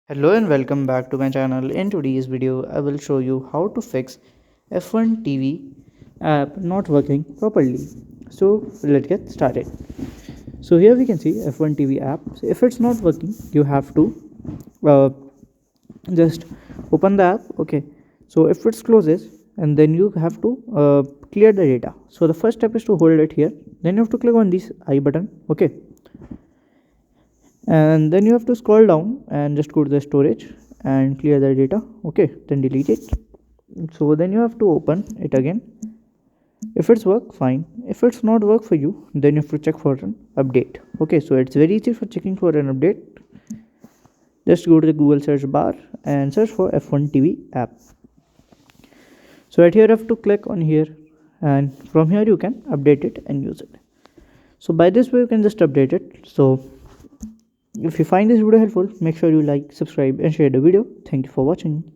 Hello and welcome back to my channel. In today's video, I will show you how to fix F1 TV app not working properly. So let's get started. So here we can see F1 TV app. So if it's not working, you have to uh, just open the app. Okay. So if it closes, and then you have to clear the data. So the first step is to hold it here. Then you have to click on this I button. Okay, and then you have to scroll down and just go to the storage and clear the data. Okay, then delete it. So then you have to open it again. If it's work, fine. If it's not work for you, then you have to check for an update. Okay, so it's very easy for checking for an update. Just go to the Google search bar and search for F1 TV app. So right here you have to click on here, and from here you can update it and use it. So by this way you can just update it. So if you find this video helpful, make sure you like, subscribe and share the video. Thank you for watching.